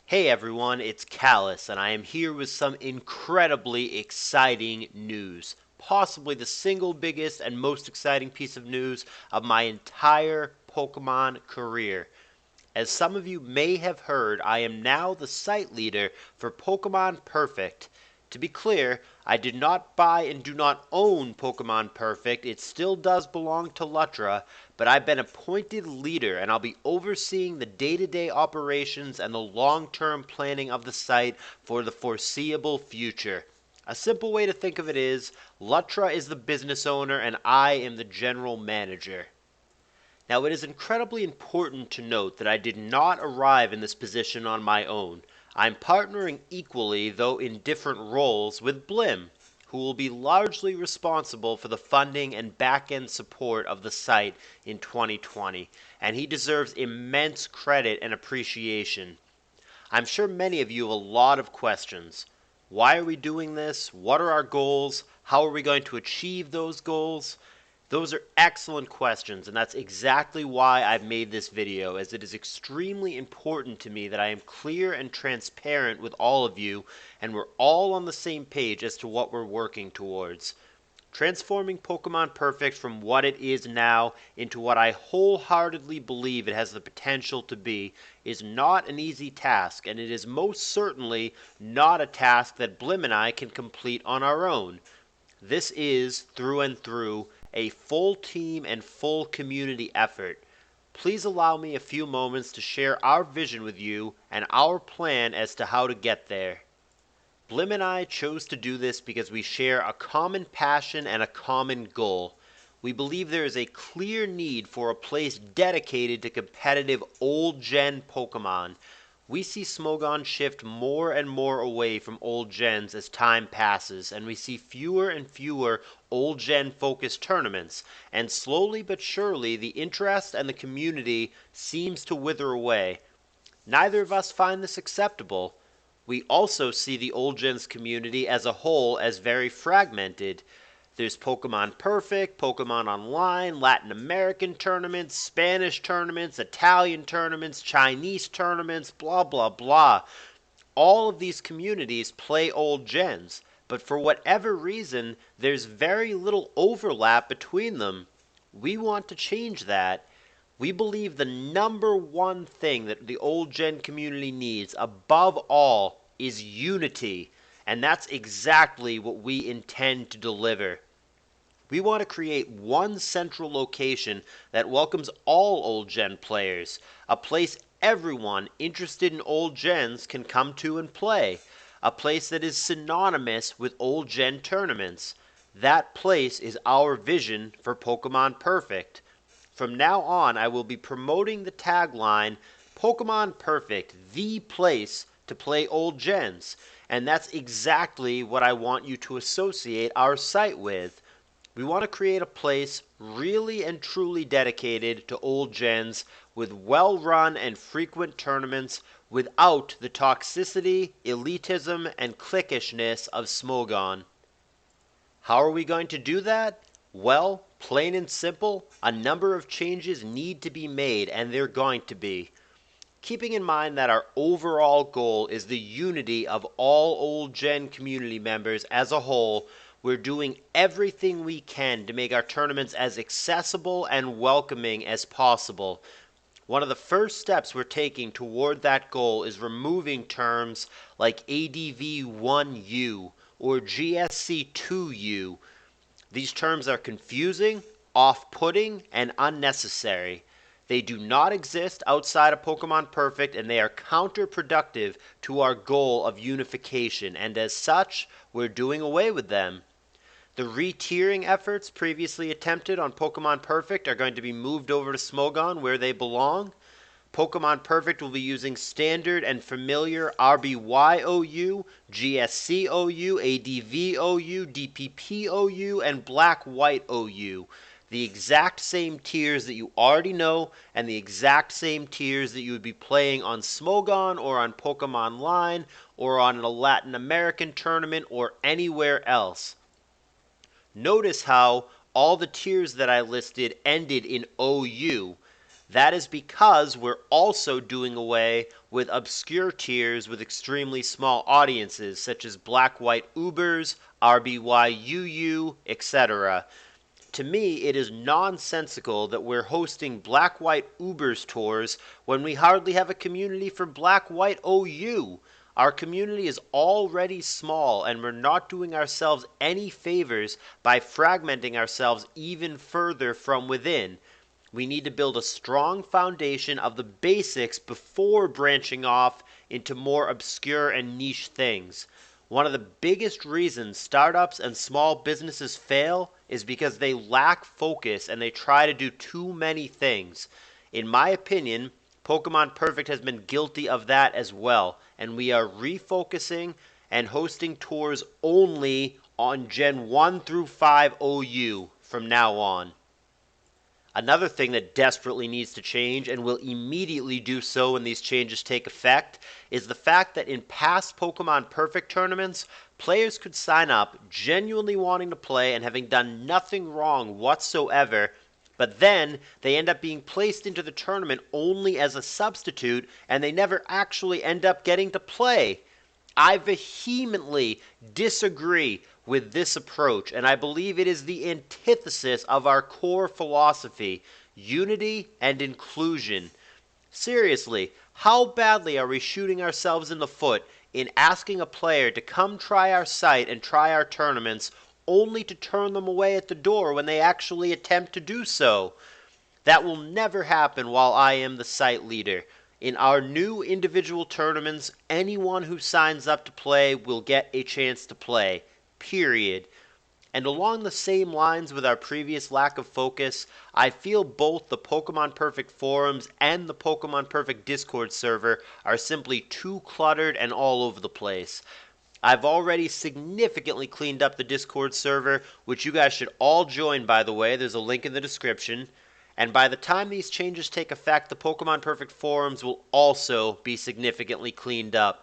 Hey everyone, it's Callus, and I am here with some incredibly exciting news. Possibly the single biggest and most exciting piece of news of my entire Pokemon career. As some of you may have heard, I am now the site leader for Pokemon Perfect. To be clear, I did not buy and do not own Pokemon Perfect. It still does belong to Lutra, but I've been appointed leader and I'll be overseeing the day-to-day operations and the long-term planning of the site for the foreseeable future. A simple way to think of it is, Lutra is the business owner and I am the general manager. Now, it is incredibly important to note that I did not arrive in this position on my own. I'm partnering equally, though in different roles, with Blim, who will be largely responsible for the funding and back-end support of the site in 2020, and he deserves immense credit and appreciation. I'm sure many of you have a lot of questions. Why are we doing this? What are our goals? How are we going to achieve those goals? Those are excellent questions, and that's exactly why I've made this video, as it is extremely important to me that I am clear and transparent with all of you, and we're all on the same page as to what we're working towards. Transforming Pokemon Perfect from what it is now into what I wholeheartedly believe it has the potential to be is not an easy task, and it is most certainly not a task that Blim and I can complete on our own. This is, through and through, a full team and full community effort. Please allow me a few moments to share our vision with you and our plan as to how to get there. Blim and I chose to do this because we share a common passion and a common goal. We believe there is a clear need for a place dedicated to competitive old-gen Pokemon. We see Smogon shift more and more away from old gens as time passes, and we see fewer and fewer old gen focused tournaments, and slowly but surely the interest and the community seems to wither away. Neither of us find this acceptable. We also see the old gens community as a whole as very fragmented. There's Pokemon Perfect, Pokemon Online, Latin American tournaments, Spanish tournaments, Italian tournaments, Chinese tournaments, blah blah blah. All of these communities play old gens, but for whatever reason, there's very little overlap between them. We want to change that. We believe the number one thing that the old gen community needs above all is unity, and that's exactly what we intend to deliver. We want to create one central location that welcomes all old gen players, a place everyone interested in old gens can come to and play, a place that is synonymous with old gen tournaments. That place is our vision for Pokemon Perfect. From now on, I will be promoting the tagline, Pokemon Perfect, the place to play old gens, and that's exactly what I want you to associate our site with. We want to create a place really and truly dedicated to old gens with well-run and frequent tournaments without the toxicity, elitism, and cliquishness of Smogon. How are we going to do that? Well, plain and simple, a number of changes need to be made, and they're going to be. Keeping in mind that our overall goal is the unity of all old gen community members as a whole, we're doing everything we can to make our tournaments as accessible and welcoming as possible. One of the first steps we're taking toward that goal is removing terms like ADV1U or GSC2U. These terms are confusing, off-putting, and unnecessary. They do not exist outside of Pokemon Perfect, and they are counterproductive to our goal of unification, and as such, we're doing away with them. The re-tiering efforts previously attempted on Pokemon Perfect are going to be moved over to Smogon where they belong. Pokemon Perfect will be using standard and familiar RBYOU, GSCOU, ADVOU, DPPOU, and Black-White OU. The exact same tiers that you already know, and the exact same tiers that you would be playing on Smogon or on Pokemon Line or on a Latin American tournament or anywhere else. Notice how all the tiers that I listed ended in OU. That is because we're also doing away with obscure tiers with extremely small audiences, such as Black White Ubers, RBYUU, etc. To me, it is nonsensical that we're hosting Black White Ubers tours when we hardly have a community for Black White OU. Our community is already small, and we're not doing ourselves any favors by fragmenting ourselves even further from within. We need to build a strong foundation of the basics before branching off into more obscure and niche things. One of the biggest reasons startups and small businesses fail is because they lack focus and they try to do too many things. In my opinion, Pokemon Perfect has been guilty of that as well, and we are refocusing and hosting tours only on Gen 1 through 5 OU from now on. Another thing that desperately needs to change, and will immediately do so when these changes take effect, is the fact that in past Pokemon Perfect tournaments, players could sign up genuinely wanting to play and having done nothing wrong whatsoever, but then they end up being placed into the tournament only as a substitute, and they never actually end up getting to play. I vehemently disagree with this approach, and I believe it is the antithesis of our core philosophy, unity and inclusion. Seriously, how badly are we shooting ourselves in the foot in asking a player to come try our site and try our tournaments only to turn them away at the door when they actually attempt to do so? That will never happen while I am the site leader. In our new individual tournaments, anyone who signs up to play will get a chance to play. Period. And along the same lines with our previous lack of focus, I feel both the Pokemon Perfect forums and the Pokemon Perfect Discord server are simply too cluttered and all over the place. I've already significantly cleaned up the Discord server, which you guys should all join, by the way. There's a link in the description. And by the time these changes take effect, the Pokemon Perfect forums will also be significantly cleaned up.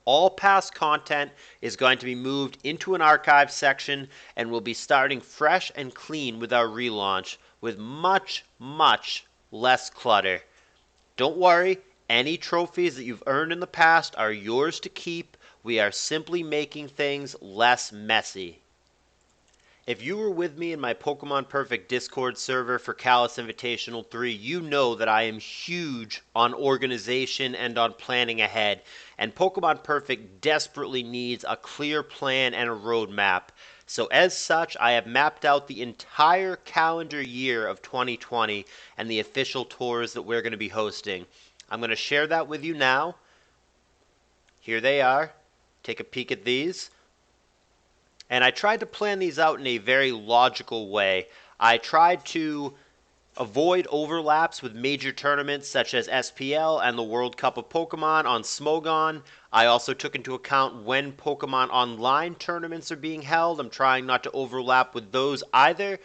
All past content is going to be moved into an archive section, and we'll be starting fresh and clean with our relaunch, with much, much less clutter. Don't worry, any trophies that you've earned in the past are yours to keep. We are simply making things less messy. If you were with me in my Pokemon Perfect Discord server for CALLOUS Invitational 3, you know that I am huge on organization and on planning ahead, and Pokemon Perfect desperately needs a clear plan and a roadmap. So as such, I have mapped out the entire calendar year of 2020 and the official tours that we're going to be hosting. I'm going to share that with you now. Here they are. Take a peek at these. And I tried to plan these out in a very logical way. I tried to avoid overlaps with major tournaments such as SPL and the World Cup of Pokemon on Smogon. I also took into account when Pokemon Online tournaments are being held. I'm trying not to overlap with those either.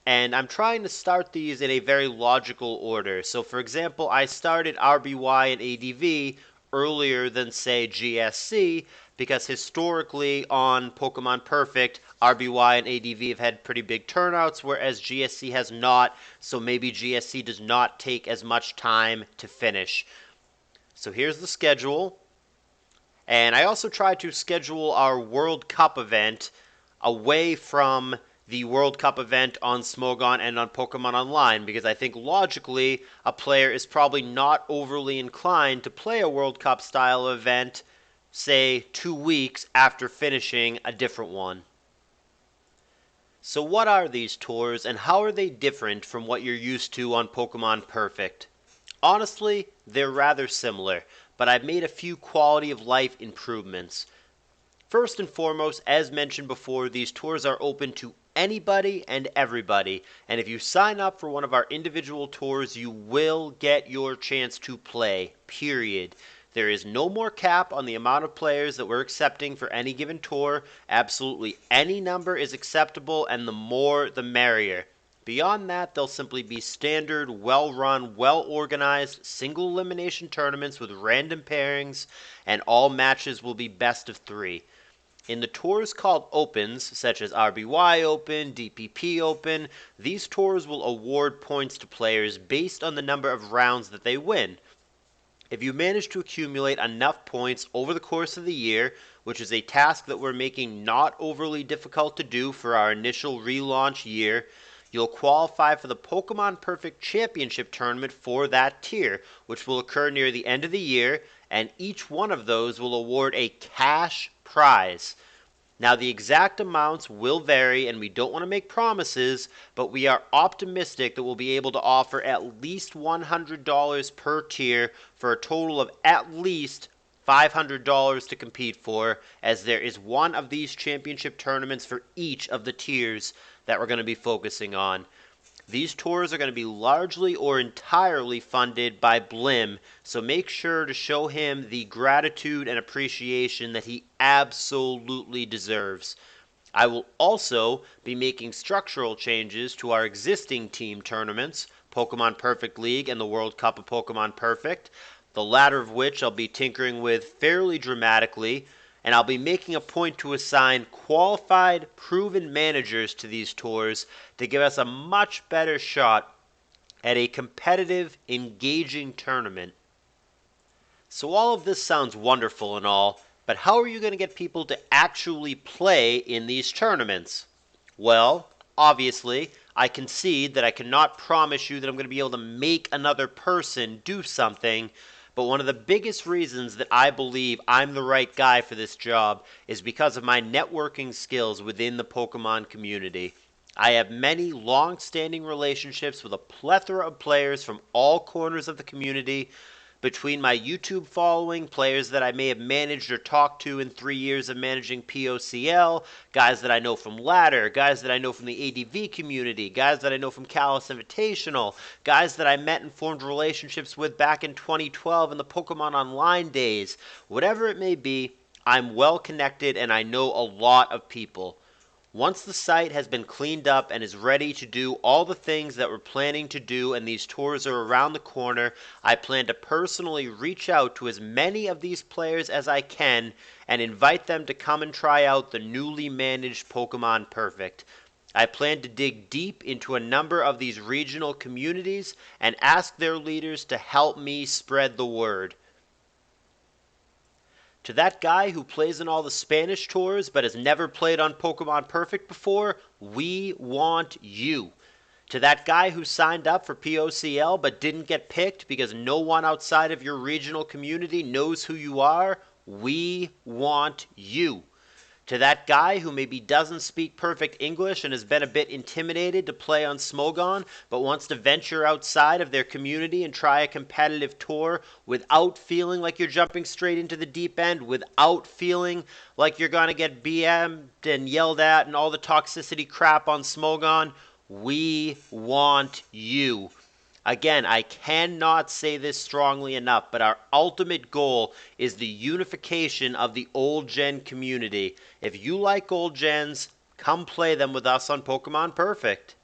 And I'm trying to start these in a very logical order. So for example, I started RBY and ADV earlier than, say, GSC, because historically on Pokemon Perfect, RBY and ADV have had pretty big turnouts, whereas GSC has not, so maybe GSC does not take as much time to finish. So here's the schedule. And I also tried to schedule our World Cup event away from the World Cup event on Smogon and on Pokemon Online, because I think logically a player is probably not overly inclined to play a World Cup style event, say 2 weeks after finishing a different one. So what are these tours, and how are they different from what you're used to on Pokemon Perfect? Honestly, they're rather similar, but I've made a few quality of life improvements. First and foremost, as mentioned before, these tours are open to anybody and everybody, and if you sign up for one of our individual tours, you will get your chance to play, period. There is no more cap on the amount of players that we're accepting for any given tour. Absolutely any number is acceptable, and the more the merrier. Beyond that, they'll simply be standard, well-run, well-organized, single elimination tournaments with random pairings, and all matches will be best of 3. In the tours called Opens, such as RBY Open, DPP Open, these tours will award points to players based on the number of rounds that they win. If you manage to accumulate enough points over the course of the year, which is a task that we're making not overly difficult to do for our initial relaunch year, you'll qualify for the Pokemon Perfect Championship Tournament for that tier, which will occur near the end of the year, and each one of those will award a cash prize. Now, the exact amounts will vary, and we don't want to make promises, but we are optimistic that we'll be able to offer at least $100 per tier for a total of at least $500 to compete for, as there is one of these championship tournaments for each of the tiers that we're going to be focusing on. These tours are going to be largely or entirely funded by Blim, so make sure to show him the gratitude and appreciation that he absolutely deserves. I will also be making structural changes to our existing team tournaments, Pokemon Perfect League and the World Cup of Pokemon Perfect, the latter of which I'll be tinkering with fairly dramatically, and I'll be making a point to assign qualified, proven managers to these tours to give us a much better shot at a competitive, engaging tournament. So all of this sounds wonderful and all, but how are you going to get people to actually play in these tournaments? Well, obviously, I concede that I cannot promise you that I'm going to be able to make another person do something, but one of the biggest reasons that I believe I'm the right guy for this job is because of my networking skills within the Pokemon community. I have many long-standing relationships with a plethora of players from all corners of the community. Between my YouTube following, players that I may have managed or talked to in 3 years of managing POCL, guys that I know from Ladder, guys that I know from the ADV community, guys that I know from CALLOUS Invitational, guys that I met and formed relationships with back in 2012 in the Pokemon Online days. Whatever it may be, I'm well connected and I know a lot of people. Once the site has been cleaned up and is ready to do all the things that we're planning to do and these tours are around the corner, I plan to personally reach out to as many of these players as I can and invite them to come and try out the newly managed Pokemon Perfect. I plan to dig deep into a number of these regional communities and ask their leaders to help me spread the word. To that guy who plays in all the Spanish tours but has never played on Pokemon Perfect before, we want you. To that guy who signed up for POCL but didn't get picked because no one outside of your regional community knows who you are, we want you. To that guy who maybe doesn't speak perfect English and has been a bit intimidated to play on Smogon, but wants to venture outside of their community and try a competitive tour without feeling like you're jumping straight into the deep end, without feeling like you're going to get BM'd and yelled at and all the toxicity crap on Smogon, we want you. Again, I cannot say this strongly enough, but our ultimate goal is the unification of the old gen community. If you like old gens, come play them with us on Pokemon Perfect.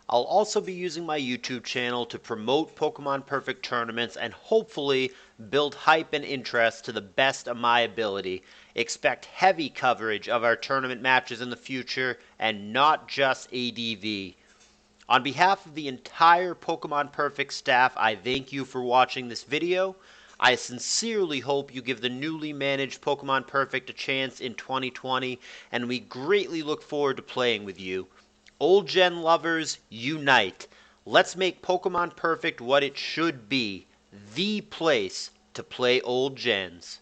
I'll also be using my YouTube channel to promote Pokemon Perfect tournaments and hopefully build hype and interest to the best of my ability. Expect heavy coverage of our tournament matches in the future and not just ADV. On behalf of the entire Pokemon Perfect staff, I thank you for watching this video. I sincerely hope you give the newly managed Pokemon Perfect a chance in 2020, and we greatly look forward to playing with you. Old Gen lovers, unite. Let's make Pokemon Perfect what it should be, the place to play Old Gens.